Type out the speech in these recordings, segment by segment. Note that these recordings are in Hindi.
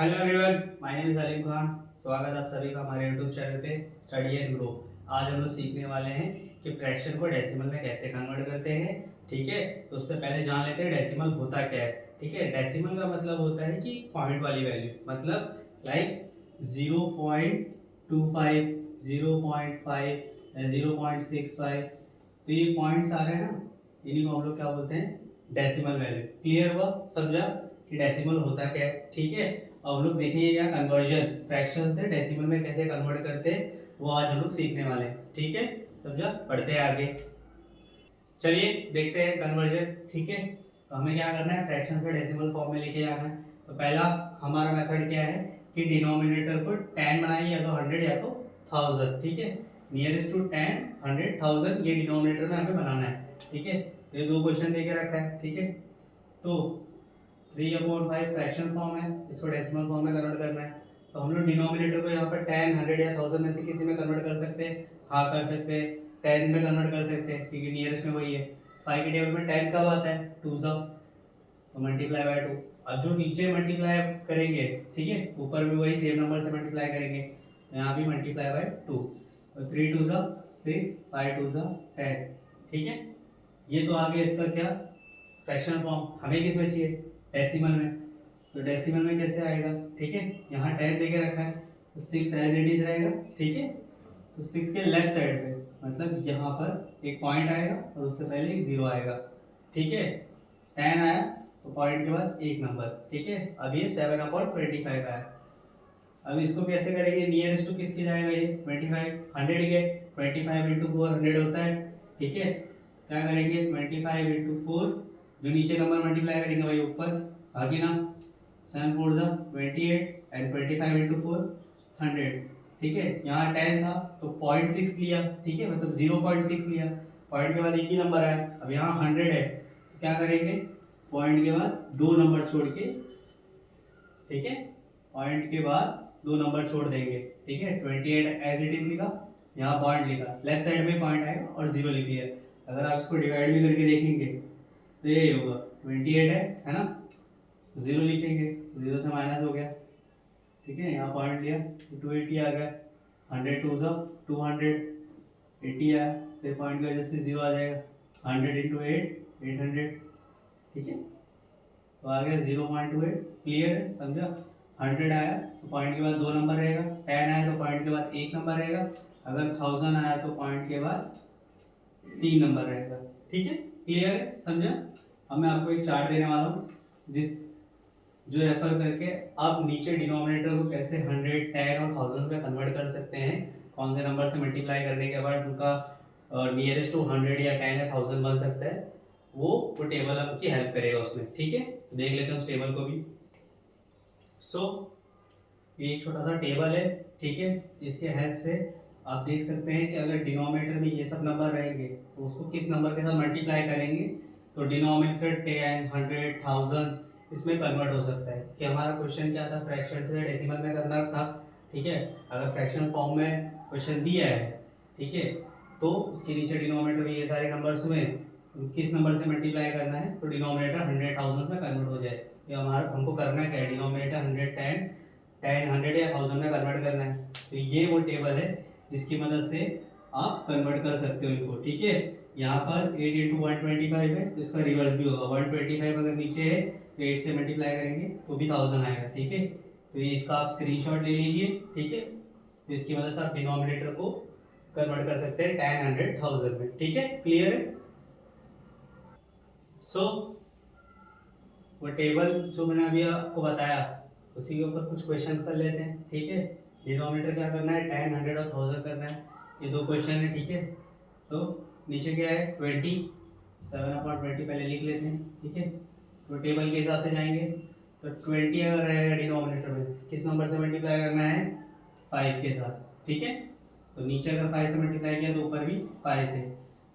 Hello everyone, my name is Salim Khan. स्वागत है आप सभी का हमारे यूट्यूब चैनल पे स्टडी एंड ग्रो। आज हम लोग सीखने वाले हैं कि फ्रैक्शन को डेसिमल में कैसे कन्वर्ट करते हैं। ठीक है, तो उससे पहले जान लेते हैं डेसिमल होता क्या है। ठीक है, डेसिमल का मतलब होता है कि पॉइंट वाली वैल्यू, मतलब लाइक 0.25, 0.5, 0.65। तो ये पॉइंट्स आ रहे हैं ना, इन्हीं को हम लोग क्या बोलते हैं, डेसिमल वैल्यू। क्लियर हुआ, समझा कि डेसिमल होता क्या है। ठीक है, अब हम लोग देखेंगे क्या कन्वर्जन फ्रैक्शन से डेसिमल में कैसे कन्वर्ट करते हैं, वो आज हम लोग सीखने वाले हैं। ठीक है, समझा, पढ़ते हैं आगे। चलिए देखते हैं कन्वर्जन। ठीक है, तो हमें क्या करना है, फ्रैक्शन से डेसिमल फॉर्म में लेके जाना है। तो पहला हमारा मेथड क्या है कि डिनोमिनेटर को 10 बनाइए, या तो 100 या तो 1000। ठीक है, नियरेस्ट टू 10, 100, 1000 ये डिनोमिनेटर में हमें बनाना है। ठीक है, तो ये दो क्वेश्चन देके रखा है। ठीक है, तो 3/5 फ्रैक्शन फॉर्म है, इसको डेसिमल फॉर्म में कन्वर्ट करना है। तो हम लोग डिनोमिनेटर को यहाँ पर 10, 100 या 1000 में से किसी में कन्वर्ट कर सकते हैं। हाँ कर सकते हैं, 10 में कन्वर्ट कर सकते हैं क्योंकि नियरेस्ट में वही है। 5 के टेबल में 10 कब आता है, 2 सा, तो मल्टीप्लाई बाय 2। अब जो नीचे मल्टीप्लाई करेंगे, ठीक है, ऊपर भी वही सेम नंबर से मल्टीप्लाई करेंगे, यहाँ भी मल्टीप्लाई बाय 2। तो 3 2 सा 6, 5 2 सा 10। ठीक है, ये तो आगे इसका क्या फ्रैक्शन फॉर्म। हमें किस में चाहिए, डेसिमल में। तो डेसिमल में कैसे आएगा, ठीक है, यहाँ 10 देके रखा है तो 6 एज इट इज रहेगा। ठीक है, तो 6 के लेफ्ट साइड पे, मतलब यहाँ पर एक पॉइंट आएगा और उससे पहले एक 0 आएगा। ठीक है, 10 आया तो पॉइंट के बाद एक नंबर। ठीक है, अब ये 7/25 आया। अब इसको कैसे करेंगे, नियरेस्ट टू किसकी जाएगा, ये 25, 100 के 25 इंटू 4 100 होता है। ठीक है, क्या करेंगे, 25 इंटू 4, जो नीचे नंबर मल्टीप्लाई करेंगे वही ऊपर, आगे ना 7 4 जा 28 एंड 25 इंटू 4 100। ठीक है, यहाँ 10 था तो 0.6 लिया। ठीक है, मतलब 0.6 लिया, पॉइंट के बाद एक ही नंबर आया। अब यहाँ 100 है तो क्या करेंगे, पॉइंट के बाद दो नंबर छोड़ के, ठीक है, पॉइंट के बाद दो नंबर छोड़ देंगे। ठीक है, 28 एज इट इज लिखा, यहाँ पॉइंट लिखा, लेफ्ट साइड में पॉइंट आएगा और 0 लिख लिया। अगर आप इसको डिवाइड भी करके देखेंगे तो ये होगा 28 है ना, 0 लिखेंगे, 0 से माइनस हो गया। ठीक है, यहाँ पॉइंट लिया तो 280 आ गया, 100 2 सा 200, 80 आया, फिर पॉइंट की वजह से 0 आ जाएगा, 100 इंटू 8 800। ठीक है, तो आ गया 0.28। क्लियर है, समझा। 100 आया तो पॉइंट के बाद दो नंबर रहेगा, 10 आया तो पॉइंट के बाद एक नंबर रहेगा, अगर 1000 आया तो पॉइंट के बाद तीन नंबर रहेगा। ठीक है, क्लियर है, समझा। अब मैं आपको एक चार्ट देने वाला हूँ जिस जो रेफर करके आप नीचे डिनोमिनेटर को कैसे 100, 10 और 1000 में कन्वर्ट कर सकते हैं, कौन से नंबर से मल्टीप्लाई करने के बाद उनका नियरेस्ट टू 100 या 10 या 1000 बन सकता है, वो टेबल आपकी हेल्प करेगा उसमें। ठीक है, तो देख लेते हैं उस टेबल को भी। सो ये एक छोटा सा टेबल है। ठीक है, इसके हेल्प से आप देख सकते हैं कि अगर डिनोमिनेटर में ये सब नंबर रहेंगे तो उसको किस नंबर के साथ मल्टीप्लाई करेंगे तो डिनोमिनेटर 10, 100, 1000 इसमें कन्वर्ट हो सकता है। कि हमारा क्वेश्चन क्या था, फ्रैक्शन से डेसिमल में करना था। ठीक है, अगर फ्रैक्शन फॉर्म में क्वेश्चन दिया है, ठीक है, तो उसके नीचे डिनोमिनेटर में ये सारे नंबर्स हुए, किस नंबर से मल्टीप्लाई करना है तो डिनोमिनेटर 100, 1000 में कन्वर्ट हो जाए। ये हमारा हमको करना क्या है, डिनोमिनेटर 100, 10, 100 या 1000 में कन्वर्ट करना है। तो ये वो टेबल है जिसकी मदद से आप कन्वर्ट कर सकते हो इनको। ठीक है, यहाँ पर 8 इंटू 125 है तो इसका रिवर्स भी होगा, 125 अगर नीचे है तो 8 से मल्टीप्लाई करेंगे तो भी 1000 आएगा। ठीक है, तो ये इसका आप स्क्रीनशॉट ले लीजिए। ठीक है, तो इसकी मदद से आप डिनोमिनेटर को कन्वर्ट कर सकते हैं 10, 100, 1000 में। ठीक है, क्लियर है। सो वो टेबल जो मैंने अभी आपको बताया उसी के ऊपर कुछ क्वेश्चन कर लेते हैं। ठीक है, डिनोमिनेटर क्या करना है, 10, 100 और 1000 करना है। ये दो क्वेश्चन है। ठीक है, तो नीचे क्या है, 20, 7/20 पहले लिख लेते हैं। ठीक है, तो टेबल के हिसाब से जाएंगे तो 20 अगर रहेगा डिनोमिनेटर में तो किस नंबर से मल्टीप्लाई करना है, 5 के साथ। ठीक है, तो नीचे अगर 5 से मल्टीप्लाई किया तो ऊपर भी 5 से,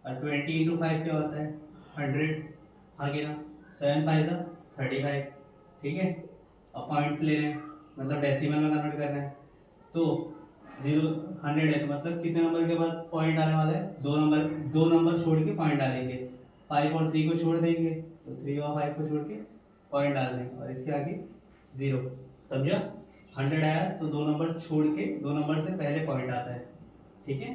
और 20 इंटू 5 क्या होता है, 100। आगे ना 7 5 35। ठीक है, अब पॉइंट्स ले रहे हैं, मतलब डेसिमल में कन्वर्ट करना है। तो 100 है तो मतलब कितने नंबर के बाद पॉइंट आने वाला है, दो नंबर छोड़ के पॉइंट डालेंगे। 5 और 3 को छोड़ देंगे तो 3 और 5 को छोड़ के पॉइंट डाल देंगे और इसके आगे 0। समझा। 100 आया तो 2 नंबर छोड़ के 2 नंबर से पहले पॉइंट आता है, ठीक है।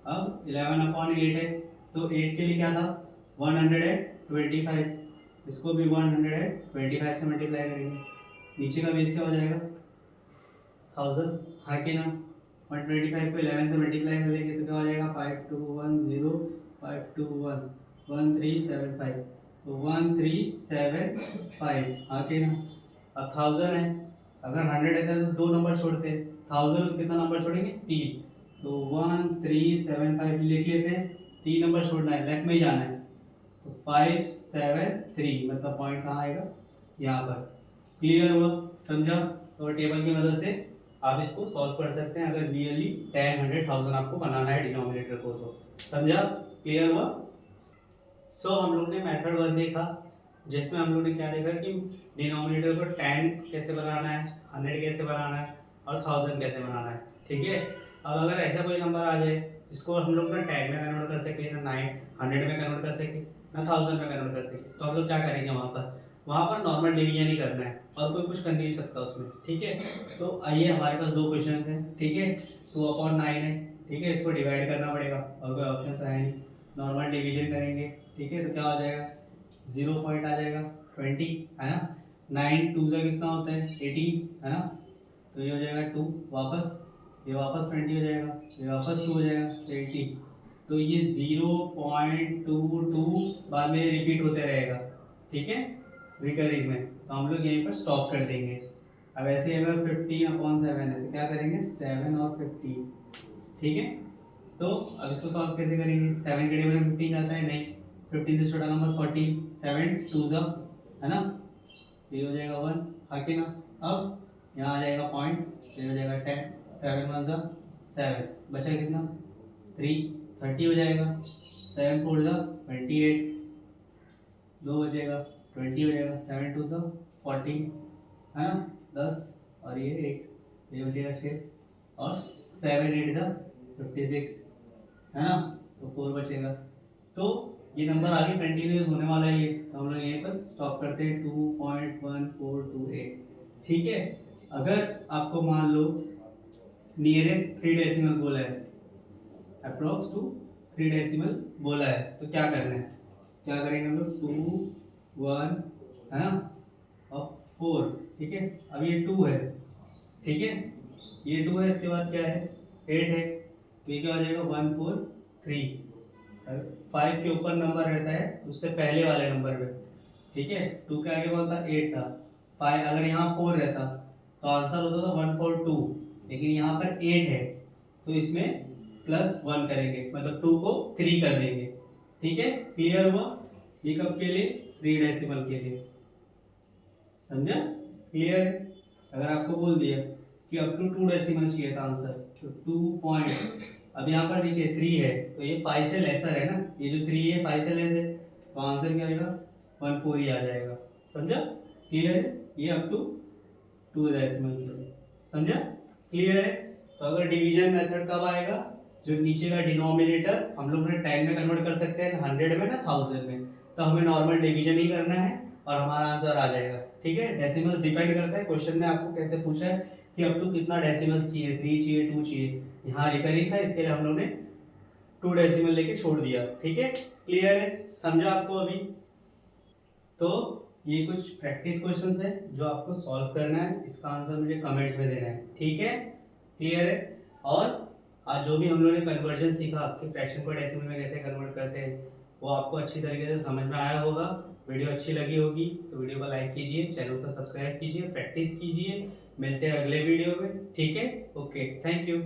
अब 11/8 है, तो 8 के लिए क्या था 125, इसको भी 125 से मल्टीप्लाई करेंगे, नीचे का बेस क्या हो जाएगा 1000, हाँ कि ना। 125 को 11 से मल्टीप्लाई कर लेंगे तो क्या हो जाएगा 5210 1375, तो 1375, हाँ कि ना। अब 1000 है, अगर 100 है तो 2 नंबर छोड़ते हैं, 1000 को कितना नंबर छोड़ेंगे 3, तो 1375 लिख लेते हैं, 3 नंबर छोड़ना है, लेफ्ट में ही जाना है, तो 573, मतलब पॉइंट कहाँ आएगा यहाँ पर। क्लियर हुआ, समझा। तो टेबल की मदद से आप इसको सॉल्व कर सकते हैं, अगर नियरली 10, 100, 1000 आपको बनाना है डिनोमिनेटर को, तो समझा। क्लियर हुआ। सो हम लोग ने मेथड 1 देखा, जिसमें हम लोग ने क्या देखा कि डिनोमिनेटर को 10 कैसे बनाना है, 100 कैसे बनाना है और 1000 कैसे बनाना है, ठीक है। अब अगर ऐसा कोई नंबर आ जाए जिसको हम लोग ना 10 में कन्वर्ट कर सके, ना 100 में कन्वर्ट कर सके, ना 1000 में कन्वर्ट कर सके, तो हम लोग क्या करेंगे वहाँ पर नॉर्मल डिवीजन ही करना है, और कोई कुछ कर नहीं सकता उसमें, ठीक है। तो आइए हमारे पास 2 क्वेश्चन हैं, ठीक है। 2/9 है, ठीक है, इसको डिवाइड करना पड़ेगा और कोई ऑप्शन तो है नहीं, नॉर्मल डिवीजन करेंगे, ठीक है। तो क्या हो जाएगा 0 पॉइंट आ जाएगा 20, है ना। 9 2 से कितना होता है 18, है ना, तो ये हो जाएगा 2 वापस, ये वापस 20 हो जाएगा, ये वापस 2 हो जाएगा, तो 80, तो ये 0.22 बाद में रिपीट होते रहेगा, ठीक है, रिकरिंग में, तो हम लोग यहीं पर स्टॉप कर देंगे। अब ऐसे अगर 15/7 है तो क्या करेंगे 7 और 15, ठीक है। तो अब इसको सॉल्व कैसे करेंगे, 7 के टेबल में 15 जाता है नहीं, 15 से छोटा नंबर 14, 7 2 है ना, ये हो जाएगा 1, हाँ कि ना। अब यहाँ आ जाएगा पॉइंट, ये हो जाएगा 10, 7 1 7, बचा कितना 3, 30 हो जाएगा, 7 4 28, 2 बचेगा 20 हो जाएगा, 7 2 14, है ना, 10 और ये 1, ये बचेगा 6 और 7 8 56, है ना, तो 4 बचेगा। तो ये नंबर आगे कंटिन्यूस होने वाला है, ये तो हम लोग यहीं पर स्टॉप करते हैं 2.1428, ठीक है। अगर आपको मान लो नियरेस्ट 3 डेसिमल बोला है, अप्रोक्स टू 3 डेसिमल बोला है, तो क्या करना है, क्या करेंगे हम लोग 2 1, है ना, और 4, ठीक है। अब ये 2 है, ठीक है, ये 2 है, इसके बाद क्या है 8 है, तो ये क्या हो जाएगा 1 4 3, 5 के ऊपर नंबर रहता है उससे पहले वाले नंबर पे, ठीक है। 2 के आगे कौन था 8 था, 5 अगर यहाँ 4 रहता तो आंसर होता था 142, लेकिन यहाँ पर 8 है तो इसमें +1 करेंगे, मतलब 2 को 3 कर देंगे, ठीक है। क्लियर हुआ, ये कब के लिए 3 डेसिमल के लिए, समझा। क्लियर है। अगर आपको बोल दिया कि अप टू 2 डेसिमल चाहिए था आंसर, तो 2 पॉइंट, अब यहाँ पर देखिए 3 है तो ये 5 से लेसर है ना, ये जो 3 है 5 से लेस है, तो आंसर क्या आएगा 14 ही आ जाएगा, समझा। क्लियर है, ये अप टू 2 डेसिमल के लिए, समझा। क्लियर है। तो अगर डिवीजन मेथड कब आएगा, जो नीचे का डिनोमिनेटर हम लोग ने 10 में कन्वर्ट कर सकते हैं, 100 में ना 1000 में, तो हमें नॉर्मल डिवीजन ही करना है और हमारा आंसर आ जाएगा, ठीक है। डेसिमल्स डिपेंड करता है, क्वेश्चन में आपको कैसे पूछा है कि अप टू कितना डेसिमल्स चाहिए, 3 चाहिए 2 चाहिए, यहाँ रिकरिंग था इसके लिए हम लोग ने 2 डेसिमल लेके छोड़ दिया, ठीक है। क्लियर है, समझा आपको अभी। तो ये कुछ प्रैक्टिस क्वेश्चंस है जो आपको सॉल्व करना है, इसका आंसर मुझे कमेंट्स में देना है, ठीक है। क्लियर है। और आज जो भी हम लोगों ने कन्वर्जन सीखा कि फ्रैक्शन को डेसिमल में कैसे कन्वर्ट करते हैं, वो आपको अच्छी तरीके से समझ में आया होगा। वीडियो अच्छी लगी होगी तो वीडियो को लाइक कीजिए, चैनल को सब्सक्राइब कीजिए, प्रैक्टिस कीजिए। मिलते हैं अगले वीडियो में, ठीक है। Okay, thank you.